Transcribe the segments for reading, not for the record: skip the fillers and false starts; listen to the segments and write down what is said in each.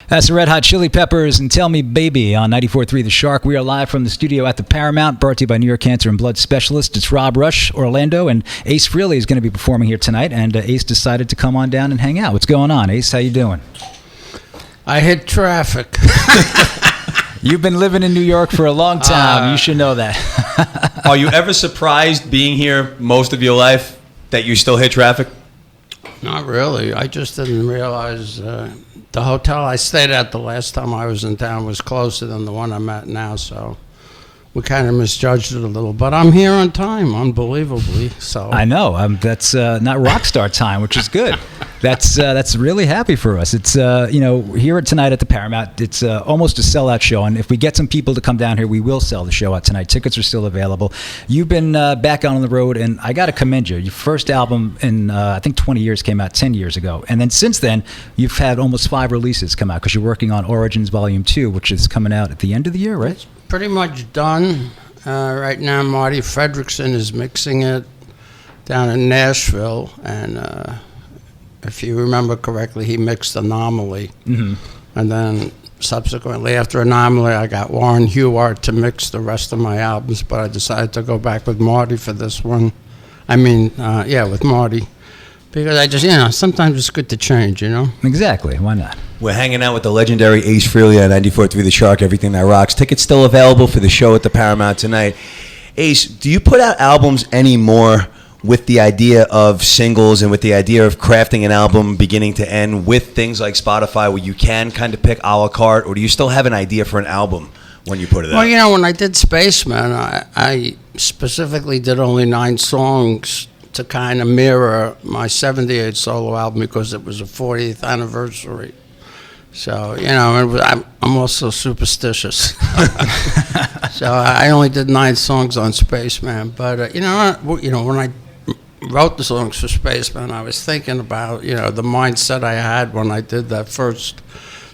That's the Red Hot Chili Peppers and Tell Me Baby on 94.3 The Shark. We are live from the studio at the Paramount, brought to you by New York Cancer and Blood Specialists. It's Rob Rush, Orlando, and Ace Frehley is going to be performing here tonight, and Ace decided to come on down and hang out. What's going on, Ace? How you doing? I hit traffic. You've been living in New York for a long time. You should know that. Are you ever surprised being here most of your life that you still hit traffic? Not really. I just didn't realize the hotel I stayed at the last time I was in town was closer than the one I'm at now, so we kind of misjudged it a little. But I'm here on time, unbelievably. So I know. That's not rock star time, which is good. That's really happy for us. It's here tonight at the Paramount. It's almost a sellout show, and if we get some people to come down here, we will sell the show out tonight. Tickets are still available. You've been back out on the road, and I got to commend you. Your first album in I think 20 years came out 10 years ago, and then since then you've had almost 5 releases come out because you're working on Origins Volume 2, which is coming out at the end of the year, right? It's pretty much done right now. Marty Fredrickson is mixing it down in Nashville, and if you remember correctly, he mixed Anomaly. Mm-hmm. And then subsequently, after Anomaly, I got Warren Hewart to mix the rest of my albums, but I decided to go back with Marty for this one. With Marty. Because I just, sometimes it's good to change, Exactly. Why not? We're hanging out with the legendary Ace Frehley on 94.3 The Shark, Everything That Rocks. Tickets still available for the show at the Paramount tonight. Ace, do you put out albums anymore with the idea of singles and with the idea of crafting an album beginning to end with things like Spotify where you can kind of pick a la carte, or do you still have an idea for an album when you put it out? Well, when I did Spaceman, I specifically did only 9 songs to kind of mirror my 78 solo album because it was a 40th anniversary. So, I'm also superstitious. So I only did 9 songs on Spaceman. But, when I wrote the songs for Spaceman, I was thinking about, the mindset I had when I did that first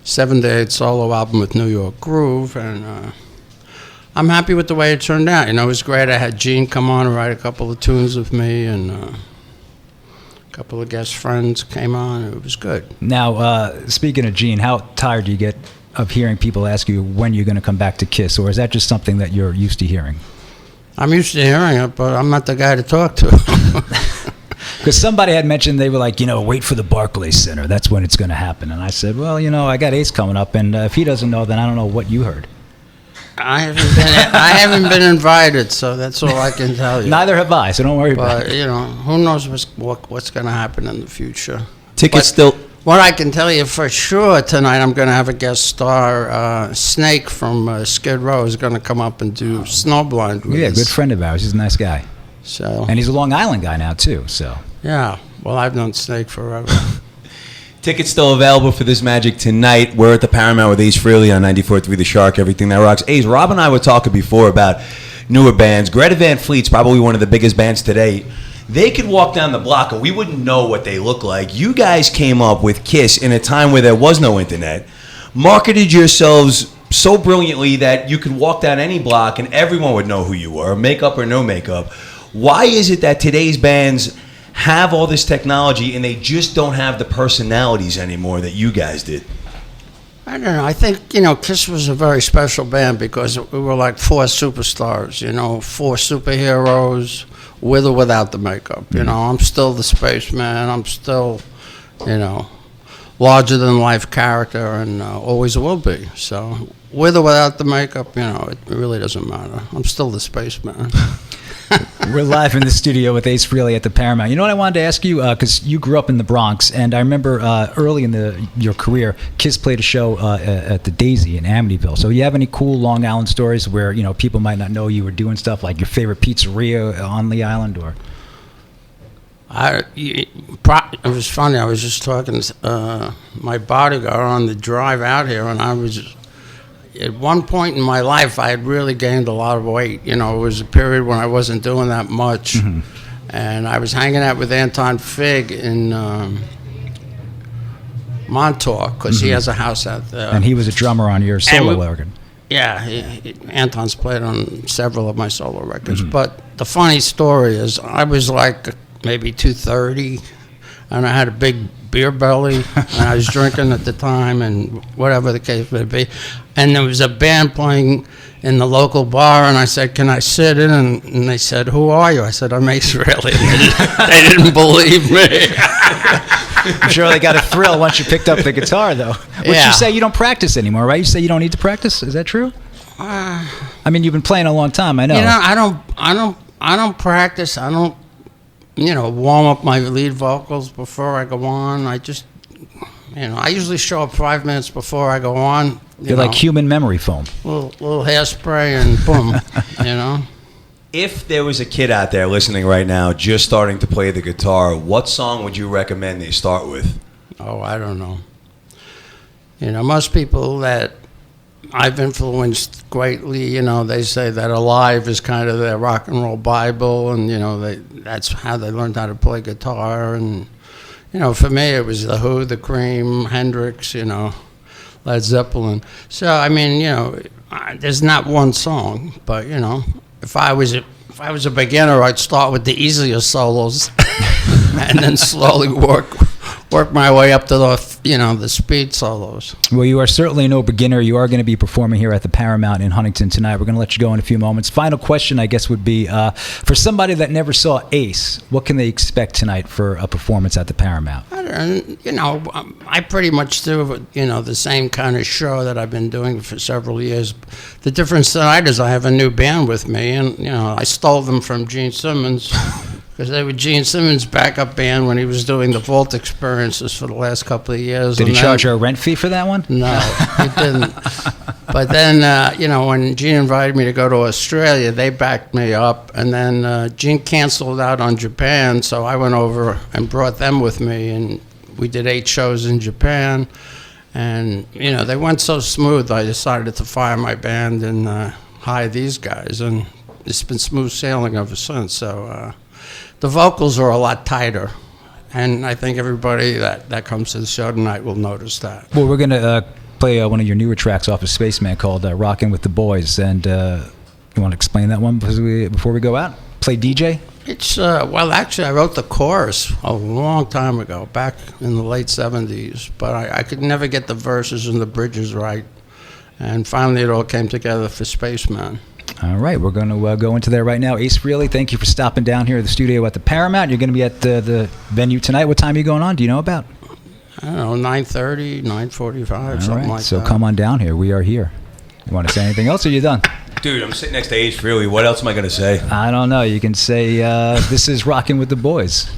78 solo album with New York Groove. And I'm happy with the way it turned out. It was great. I had Gene come on and write a couple of tunes with me, and a couple of guest friends came on. It was good. Now, speaking of Gene, how tired do you get of hearing people ask you when you're going to come back to Kiss, or is that just something that you're used to hearing? I'm used to hearing it, but I'm not the guy to talk to. Because somebody had mentioned they were like, wait for the Barclays Center. That's when it's going to happen. And I said, well, I got Ace coming up, and if he doesn't know, then I don't know what you heard. I haven't been invited, so that's all I can tell you. Neither have I, so don't worry about it. But, who knows what's going to happen in the future. Tickets still... What I can tell you for sure tonight, I'm going to have a guest star. Snake from Skid Row is going to come up and do Snowblind with us. Yeah, good friend of ours. He's a nice guy. So, and he's a Long Island guy now, too. So yeah, well, I've known Snake forever. Tickets still available for this magic tonight. We're at the Paramount with Ace Frehley on 94.3 The Shark, Everything That Rocks. Ace, Rob and I were talking before about newer bands. Greta Van Fleet's probably one of the biggest bands today. They could walk down the block and we wouldn't know what they look like. You guys came up with Kiss in a time where there was no internet, marketed yourselves so brilliantly that you could walk down any block and everyone would know who you were, makeup or no makeup. Why is it that today's bands have all this technology and they just don't have the personalities anymore that you guys did? I don't know. I think, Kiss was a very special band because we were like 4 superstars, 4 superheroes with or without the makeup. I'm still the spaceman. I'm still, larger than life character and always will be. So with or without the makeup, it really doesn't matter. I'm still the spaceman. We're live in the studio with Ace Frehley at the Paramount. You know what I wanted to ask you? Because you grew up in the Bronx, and I remember early in your career, Kiss played a show at the Daisy in Amityville. So you have any cool Long Island stories where people might not know you were doing stuff, like your favorite pizzeria on the island, or? It was funny. I was just talking to my bodyguard on the drive out here, and I was... At one point in my life, I had really gained a lot of weight. It was a period when I wasn't doing that much. Mm-hmm. And I was hanging out with Anton Fig in Montauk, because he has a house out there. And he was a drummer on your solo record. Yeah, Anton's played on several of my solo records. Mm-hmm. But the funny story is I was like maybe 230, and I had a big beer belly, and I was drinking at the time, and whatever the case may be. And there was a band playing in the local bar, and I said, "Can I sit in?" And they said, "Who are you?" I said, "I'm Ace Frehley." They didn't believe me. I'm sure they got a thrill once you picked up the guitar, though. Which Yeah. you say you don't practice anymore, right? You say you don't need to practice. Is that true? I mean, you've been playing a long time. I know. You know, I don't practice. I don't, warm up my lead vocals before I go on. I just, I usually show up 5 minutes before I go on. You're like human memory foam. Little hairspray and boom, If there was a kid out there listening right now just starting to play the guitar, what song would you recommend they start with? Oh, I don't know. Most people that I've influenced greatly, they say that Alive is kind of their rock and roll Bible, and, that's how they learned how to play guitar. And, for me, it was The Who, The Cream, Hendrix, Led Zeppelin. So, I mean, there's not one song, but, if I was a beginner, I'd start with the easier solos and then slowly work my way up to the speed solos. Well, you are certainly no beginner. You are going to be performing here at the Paramount in Huntington tonight. We're going to let you go in a few moments. Final question, I guess, would be for somebody that never saw Ace, what can they expect tonight for a performance at the Paramount? I pretty much do, the same kind of show that I've been doing for several years. The difference tonight is I have a new band with me, and, I stole them from Gene Simmons. Because they were Gene Simmons' backup band when he was doing the Vault Experiences for the last couple of years. Did he charge you a rent fee for that one? No, he didn't. But then, when Gene invited me to go to Australia, they backed me up. And then Gene canceled out on Japan, so I went over and brought them with me. And we did 8 shows in Japan. And, they went so smooth, I decided to fire my band and hire these guys. And it's been smooth sailing ever since. So the vocals are a lot tighter. And I think everybody that comes to the show tonight will notice that. Well, we're going to play one of your newer tracks off of Spaceman called Rockin' with the Boys. And you want to explain that one before we go out? Play DJ? It's, actually, I wrote the chorus a long time ago, back in the late 70s. But I could never get the verses and the bridges right. And finally it all came together for Spaceman. All right, we're going to go into there right now. Ace Frehley, thank you for stopping down here at the studio at the Paramount. You're going to be at the venue tonight. What time are you going on? Do you know about? I don't know, 9:30, 9:45, something like that. So come on down here. We are here. You want to say anything else, or are you done? Dude, I'm sitting next to Ace Frehley. What else am I going to say? I don't know. You can say, this is Rockin' with the Boys.